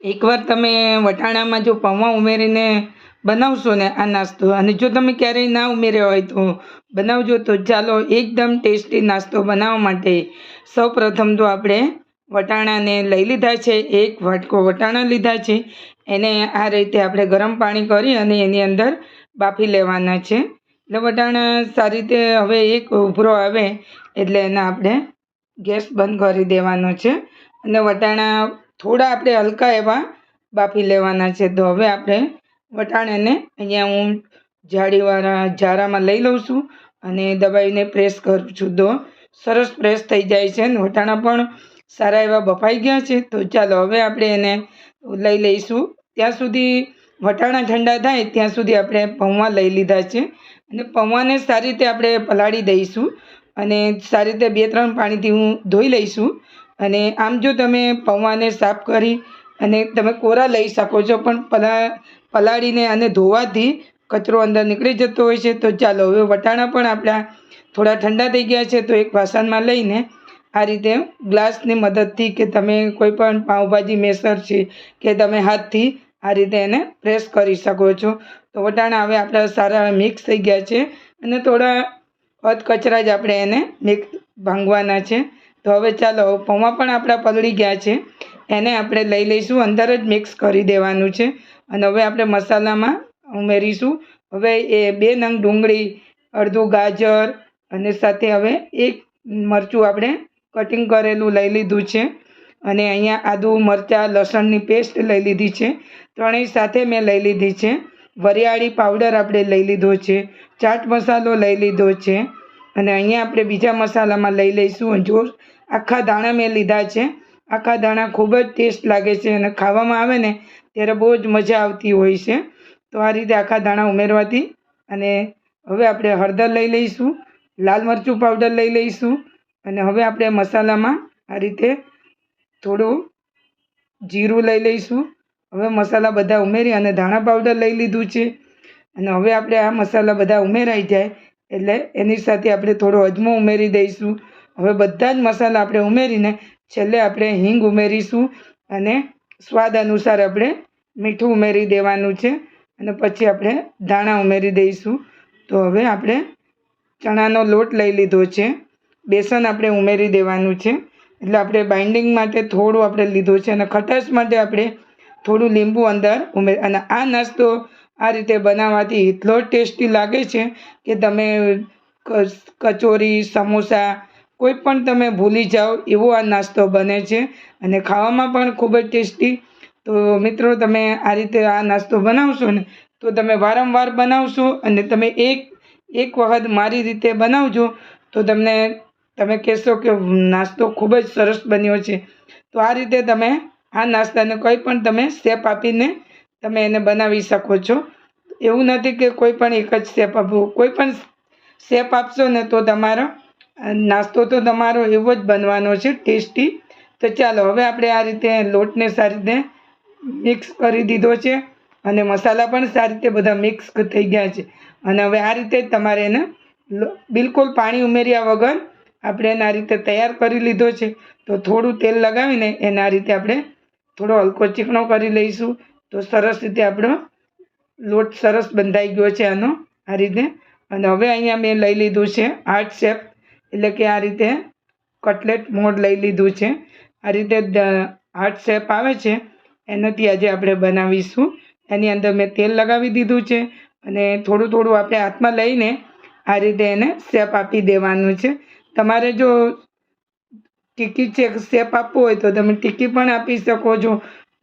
એકવાર તમે વટાણામાં જો પૌવા ઉમેરીને બનાવશો ને આ નાસ્તો, અને જો તમે ક્યારેય ના ઉમેર્યો હોય તો બનાવજો. તો ચાલો, એકદમ ટેસ્ટી નાસ્તો બનાવવા માટે સૌપ્રથમ તો આપણે વટાણાને લઈ લીધા છે. એક વાટકો વટાણા લીધા છે. એને આ રીતે આપણે ગરમ પાણી કરી અને એની અંદર બાફી લેવાના છે. એટલે વટાણા સારી રીતે હવે એક ઉભરો આવે એટલે એને આપણે ગેસ બંધ કરી દેવાનો છે. અને વટાણા થોડા આપણે હલકા એવા બાફી લેવાના છે. તો હવે આપણે વટાણાને અહીંયા હું જાળીવાળા જારામાં લઈ લઉં છું અને દબાવીને પ્રેસ કરું છું. તો સરસ પ્રેસ થઈ જાય છે અને વટાણા પણ સારા એવા બફાઈ ગયા છે. તો ચાલો હવે આપણે એને લઈ લઈશું. ત્યાં સુધી વટાણા ઠંડા થાય ત્યાં સુધી આપણે પૌવા લઈ લીધા છે અને પૌવાને સારી રીતે આપણે પલાળી દઈશું અને સારી રીતે 2-3 પાણીથી હું ધોઈ લઈશું. અને આમ જો તમે પૌવાને સાફ કરી અને તમે કોરા લઈ શકો છો, પણ પલાળીને અને ધોવાથી કચરો અંદર નીકળી જતો હોય છે. તો ચાલો હવે વટાણા પણ આપણા થોડા ઠંડા થઈ ગયા છે. તો એક વાસણમાં લઈને આ રીતે ગ્લાસની મદદથી કે તમે કોઈ પણ પાઉંભાજી મેસર છે કે તમે હાથથી આ રીતે એને પ્રેસ કરી શકો છો. તો વટાણા હવે આપણા સારા મિક્સ થઈ ગયા છે અને થોડા અધકચરા જ આપણે એને મિક્સ ભાંગવાના છે. તો હવે ચાલો, પૌવા પણ આપણા પલળી ગયા છે. એને આપણે લઈ લઈશું, અંદર જ મિક્સ કરી દેવાનું છે. અને હવે આપણે મસાલામાં ઉમેરીશું. હવે એ 2 નંગ ડુંગળી, અડધું ગાજર અને સાથે હવે 1 મરચું આપણે કટિંગ કરેલું લઈ લીધું છે. અને અહીંયા આદુ, મરચાં, લસણની પેસ્ટ લઈ લીધી છે. ત્રણેય સાથે મેં લઈ લીધી છે. વરિયાળી પાવડર આપણે લઈ લીધો છે. ચાટ મસાલો લઈ લીધો છે. અને અહીંયા આપણે બીજા મસાલામાં લઈ લઈશું. જો આખા દાણા મેં લીધા છે. આખા દાણા ખૂબ જ ટેસ્ટ લાગે છે અને ખાવામાં આવે ને ત્યારે બહુ જ મજા આવતી હોય છે. તો આ રીતે આખા દાણા ઉમેરવાથી. અને હવે આપણે હળદર લઈ લઈશું, લાલ મરચું પાવડર લઈ લઈશું. અને હવે આપણે મસાલામાં આ રીતે થોડું જીરું લઈ લઈશું. હવે મસાલા બધા ઉમેરી અને ધાણા પાવડર લઈ લીધું છે. અને હવે આપણે આ મસાલા બધા ઉમેરાઈ જાય એટલે એની સાથે આપણે થોડો અજમો ઉમેરી દઈશું. હવે બધા જ મસાલા આપણે ઉમેરીને છેલ્લે આપણે હિંગ ઉમેરીશું અને સ્વાદ અનુસાર આપણે મીઠું ઉમેરી દેવાનું છે. અને પછી આપણે ધાણા ઉમેરી દઈશું. તો હવે આપણે ચણાનો લોટ લઈ લીધો છે. બેસન આપણે ઉમેરી દેવાનું છે. એટલે આપણે બાઇન્ડિંગ માટે થોડું આપણે લીધું છે અને ખટાશ માટે આપણે થોડું લીંબુ અંદર અને આ નાસ્તો આ રીતે બનાવવાથી એટલો ટેસ્ટી લાગે છે કે તમે કચોરી, સમોસા કોઈ પણ તમે ભૂલી જાઓ એવો આ નાસ્તો બને છે અને ખાવામાં પણ ખૂબ જ ટેસ્ટી. તો મિત્રો, તમે આ રીતે આ નાસ્તો બનાવશો ને તો તમે વારંવાર બનાવશો અને તમે એક વખત મારી રીતે બનાવજો તો તમે કહેશો કે નાસ્તો ખૂબ જ સરસ બન્યો છે. તો આ રીતે તમે આ નાસ્તાને કોઈ પણ તમે શેપ આપીને તમે એને બનાવી શકો છો. એવું નથી કે કોઈ પણ એક જ શેપ આપવો. કોઈ પણ શેપ આપશો ને તો તમારો નાસ્તો તો તમારો એવો જ બનવાનો છે, ટેસ્ટી. તો ચાલો, હવે આપણે આ રીતે લોટને સારી રીતે મિક્સ કરી દીધો છે અને મસાલા પણ સારી રીતે બધા મિક્સ થઈ ગયા છે. અને હવે આ રીતે જ તમારે એને બિલકુલ પાણી ઉમેર્યા વગર આપણે એને આ રીતે તૈયાર કરી લીધો છે. તો થોડું તેલ લગાવીને એને આ રીતે આપણે થોડો હલકો ચીકણો કરી લઈશું. તો સરસ રીતે આપણો લોટ સરસ બંધાઈ ગયો છે આનો આ રીતે. અને હવે અહીંયા મેં લઈ લીધું છે હાર્ટ શેપ, એટલે કે આ રીતે કટલેટ મોડ લઈ લીધું છે. આ રીતે હાર્ટ શેપ આવે છે એનાથી આજે આપણે બનાવીશું. એની અંદર મેં તેલ લગાવી દીધું છે અને થોડું થોડું આપણે હાથમાં લઈને આ રીતે એને શેપ આપી દેવાનું છે. તમારે જો ટિક્કી શેપ આપવો હોય તો તમે ટિક્કી પણ આપી શકો છો.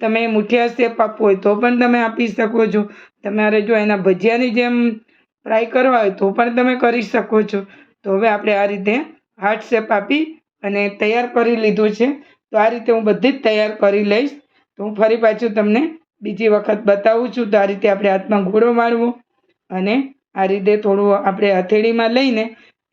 તમે મુઠિયા શેપ આપવો હોય તો પણ તમે આપી શકો છો. તમારે જો એના ભજીયાની જેમ ફ્રાય કરવા હોય તો પણ તમે કરી શકો છો. તો હવે આપણે આ રીતે હાર્ટ શેપ આપી અને તૈયાર કરી લીધું છે. તો આ રીતે હું બધી જ તૈયાર કરી લઈશ. તો હું ફરી પાછું તમને બીજી વખત બતાવું છું. તો આ રીતે આપણે હાથમાં ગોળો વાળવો અને આ રીતે થોડું આપણે હથેળીમાં લઈને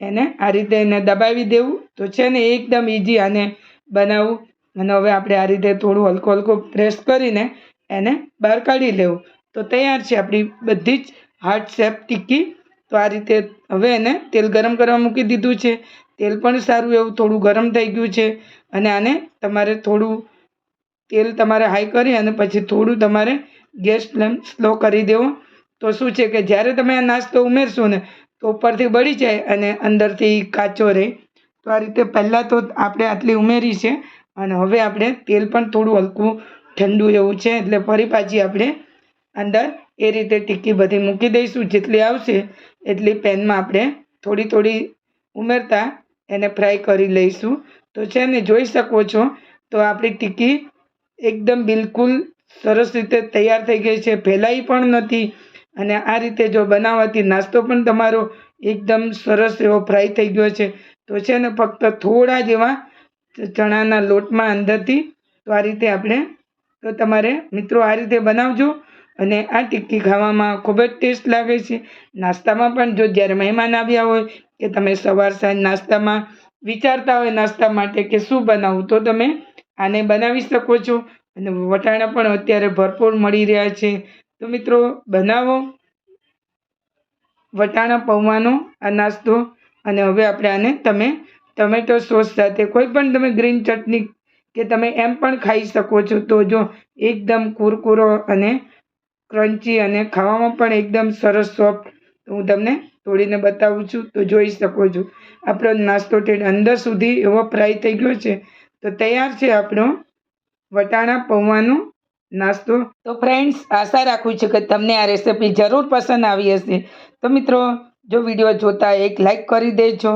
એને આ રીતે એને દબાવી દેવું. તો છે ને એકદમ ઇઝી આને બનાવવું. અને હવે આપણે આ રીતે થોડું હલકો હલકો પ્રેસ કરીને એને બહાર કાઢી લેવું. તો તૈયાર છે આપણી બધી જ હાર્ટ શેપ ટિક્કી. તો આ રીતે હવે એને તેલ ગરમ કરવા મૂકી દીધું છે. તેલ પણ સારું એવું થોડું ગરમ થઈ ગયું છે અને આને તમારે થોડું તેલ તમારે હાઈ કરી અને પછી થોડું તમારે ગેસ ફ્લેમ સ્લો કરી દેવો. તો શું છે કે જ્યારે તમે આ નાસ્તો ઉમેરશો ને તો ઉપરથી બળી જાય અને અંદરથી કાચો રહે. તો આ રીતે પહેલાં તો આપણે આટલી ઉમેરી છે અને હવે આપણે તેલ પણ થોડું હલકું ઠંડુ એવું છે એટલે ફરી પાછી આપણે અંદર એ રીતે ટિક્કી બધી મૂકી દઈશું. જેટલી આવશે એટલી પેનમાં આપણે થોડી થોડી ઉમેરતા એને ફ્રાય કરી લઈશું. તો છે ને જોઈ શકો છો તો આપણી ટિક્કી એકદમ બિલકુલ સરસ રીતે તૈયાર થઈ ગઈ છે, ફેલાઈ પણ નથી. અને આ રીતે જો બનાવવાથી નાસ્તો પણ તમારો એકદમ સરસ એવો ફ્રાય થઈ ગયો છે. તો છે ને ફક્ત થોડા જેવા ચણાના લોટમાં અંદરથી તો આ રીતે આપણે તો તમારે મિત્રો આ રીતે બનાવજો અને આ ટિક્કી ખાવામાં ખૂબ જ ટેસ્ટ લાગે છે. નાસ્તામાં પણ જો જ્યારે મહેમાન આવ્યા હોય કે તમે સવાર સાંજ નાસ્તામાં વિચારતા હોય નાસ્તા માટે કે શું બનાવવું, તો તમે આને બનાવી શકો છો. અને વટાણા પણ અત્યારે ભરપૂર મળી રહ્યા છે. તો મિત્રો બનાવો વટાણા પૌવાનો આ નાસ્તો. અને હવે આપણે આને તમે ટમેટો સોસ સાથે કોઈ પણ તમે ગ્રીન ચટણી કે તમે એમ પણ ખાઈ શકો છો. તો જો એકદમ કુરકુરો અને ક્રન્ચી અને ખાવામાં પણ એકદમ સરસ સોફ્ટ. હું તમને તોડીને બતાવું છું તો જોઈ શકો છો આપણો નાસ્તો ઠેઠ અંદર સુધી એવો ફ્રાય થઈ ગયો છે. તો તૈયાર છે આપણો વટાણા પૌવાનો નાસ્તો. તો ફ્રેન્ડ્સ, આશા રાખું છું કે તમને આ રેસિપી જરૂર પસંદ આવી હશે. તો મિત્રો જો વિડીયો જોતા એક લાઈક કરી દેજો.